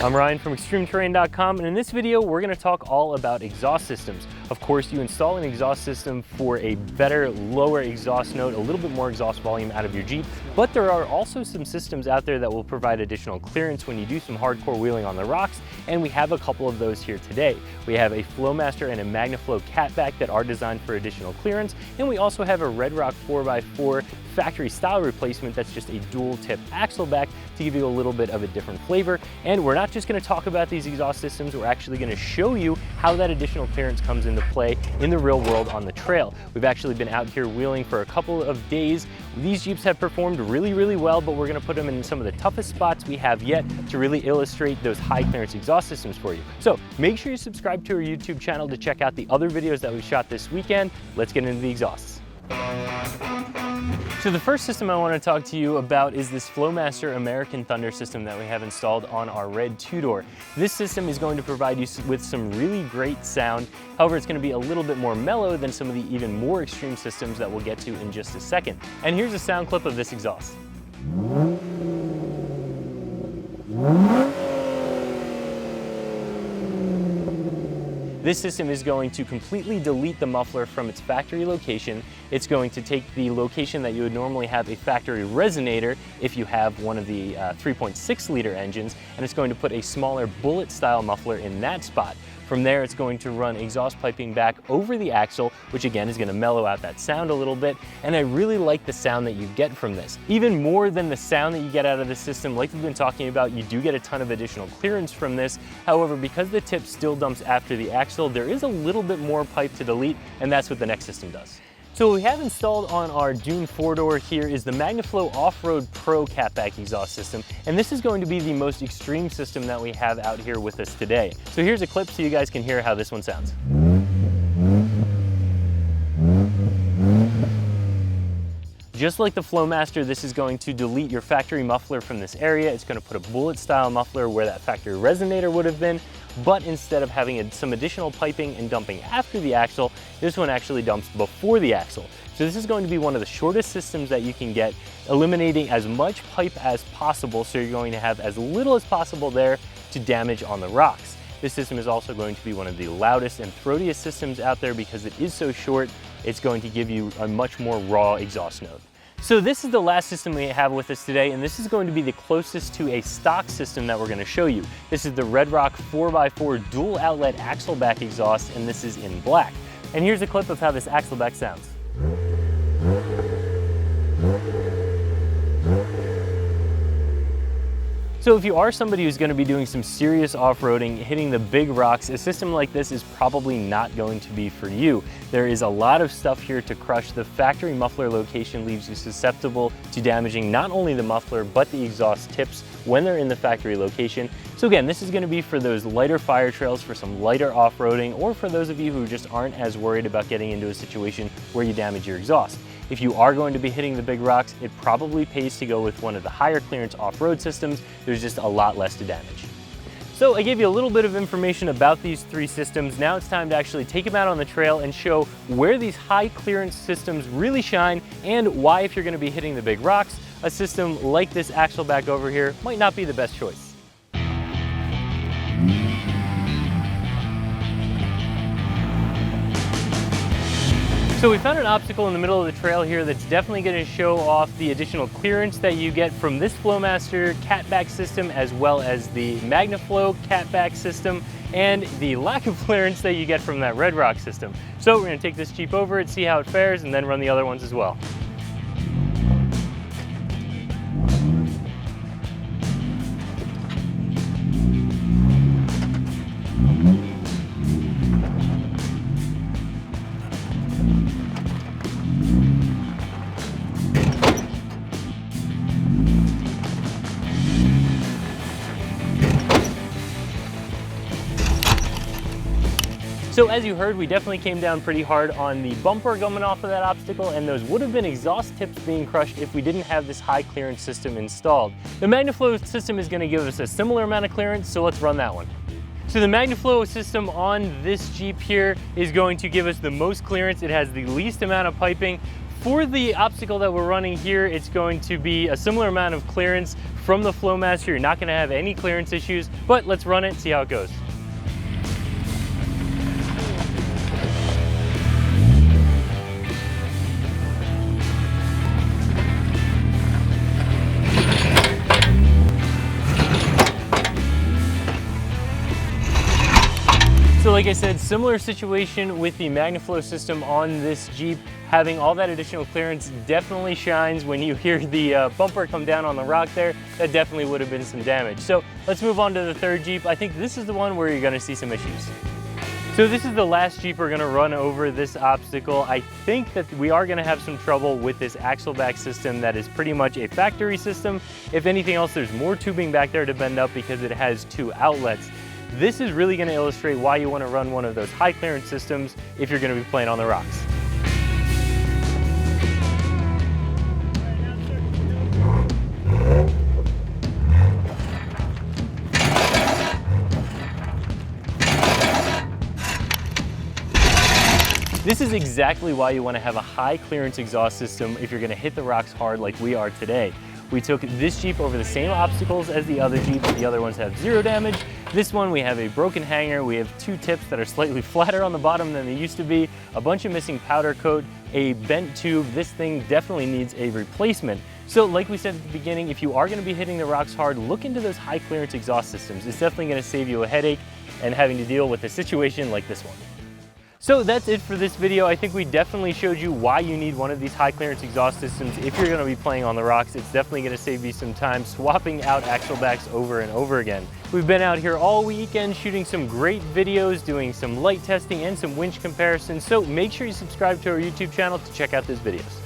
I'm Ryan from ExtremeTerrain.com, and in this video we're going to talk all about exhaust systems. Of course, you install an exhaust system for a better, lower exhaust note, a little bit more exhaust volume out of your Jeep, but there are also some systems out there that will provide additional clearance when you do some hardcore wheeling on the rocks, and we have a couple of those here today. We have a Flowmaster and a Magnaflow catback that are designed for additional clearance, and we also have a Redrock 4x4 factory style replacement that's just a dual tip axle back to give you a little bit of a different flavor. And we're not just going to talk about these exhaust systems, we're actually going to show you how that additional clearance comes into play in the real world on the trail. We've actually been out here wheeling for a couple of days. These Jeeps have performed really well, but we're going to put them in some of the toughest spots we have yet to really illustrate those high clearance exhaust systems for you. So make sure you subscribe to our YouTube channel to check out the other videos that we shot this weekend. Let's get into the exhausts. So the first system I want to talk to you about is this Flowmaster American Thunder system that we have installed on our red two-door. This system is going to provide you with some really great sound. However, it's going to be a little bit more mellow than some of the even more extreme systems that we'll get to in just a second. And here's a sound clip of this exhaust. This system is going to completely delete the muffler from its factory location. It's going to take the location that you would normally have a factory resonator if you have one of the 3.6 liter engines, and it's going to put a smaller bullet style muffler in that spot. From there, it's going to run exhaust piping back over the axle, which again is going to mellow out that sound a little bit. And I really like the sound that you get from this. Even more than the sound that you get out of the system, like we've been talking about, you do get a ton of additional clearance from this. However, because the tip still dumps after the axle, there is a little bit more pipe to delete, and that's what the next system does. So what we have installed on our Dune 4-door here is the Magnaflow OffRoad Pro catback exhaust system, and this is going to be the most extreme system that we have out here with us today. So here's a clip so you guys can hear how this one sounds. Just like the Flowmaster, this is going to delete your factory muffler from this area. It's going to put a bullet style muffler where that factory resonator would have been, but instead of having some additional piping and dumping after the axle, this one actually dumps before the axle. So this is going to be one of the shortest systems that you can get, eliminating as much pipe as possible, so you're going to have as little as possible there to damage on the rocks. This system is also going to be one of the loudest and throatiest systems out there because it is so short. It's going to give you a much more raw exhaust note. So this is the last system we have with us today, and this is going to be the closest to a stock system that we're going to show you. This is the Redrock 4x4 dual outlet axle back exhaust, and this is in black. And here's a clip of how this axle back sounds. So if you are somebody who's going to be doing some serious off-roading, hitting the big rocks, a system like this is probably not going to be for you. There is a lot of stuff here to crush. The factory muffler location leaves you susceptible to damaging not only the muffler, but the exhaust tips when they're in the factory location. So again, this is going to be for those lighter fire trails, for some lighter off-roading, or for those of you who just aren't as worried about getting into a situation where you damage your exhaust. If you are going to be hitting the big rocks, it probably pays to go with one of the higher clearance off-road systems. There's just a lot less to damage. So I gave you a little bit of information about these three systems. Now it's time to actually take them out on the trail and show where these high clearance systems really shine, and why, if you're going to be hitting the big rocks, a system like this axle back over here might not be the best choice. So we found an obstacle in the middle of the trail here that's definitely going to show off the additional clearance that you get from this Flowmaster catback system, as well as the Magnaflow catback system, and the lack of clearance that you get from that Redrock system. So we're going to take this Jeep over and see how it fares, and then run the other ones as well. So as you heard, we definitely came down pretty hard on the bumper coming off of that obstacle, and those would have been exhaust tips being crushed if we didn't have this high clearance system installed. The Magnaflow system is going to give us a similar amount of clearance, so let's run that one. So the Magnaflow system on this Jeep here is going to give us the most clearance. It has the least amount of piping for the obstacle that we're running here, it's going to be a similar amount of clearance from the Flowmaster. You're not gonna have any clearance issues, but let's run it, see how it goes. So like I said, similar situation with the Magnaflow system on this Jeep. Having all that additional clearance definitely shines when you hear the bumper come down on the rock there. That definitely would have been some damage. So let's move on to the third Jeep. I think this is the one where you're gonna see some issues. So this is the last Jeep we're gonna run over this obstacle. I think that we are gonna have some trouble with this axle back system that is pretty much a factory system. If anything else, there's more tubing back there to bend up because it has 2 outlets. This is really going to illustrate why you want to run one of those high clearance systems if you're going to be playing on the rocks. This is exactly why you want to have a high clearance exhaust system if you're going to hit the rocks hard like we are today. We took this Jeep over the same obstacles as the other Jeep. The other ones have 0 damage. This one, we have a broken hanger. We have 2 tips that are slightly flatter on the bottom than they used to be, a bunch of missing powder coat, a bent tube. This thing definitely needs a replacement. So like we said at the beginning, if you are going to be hitting the rocks hard, look into those high clearance exhaust systems. It's definitely going to save you a headache and having to deal with a situation like this one. So that's it for this video. I think we definitely showed you why you need one of these high clearance exhaust systems if you're gonna be playing on the rocks. It's definitely gonna save you some time swapping out axle backs over and over again. We've been out here all weekend shooting some great videos, doing some light testing and some winch comparisons. So make sure you subscribe to our YouTube channel to check out those videos.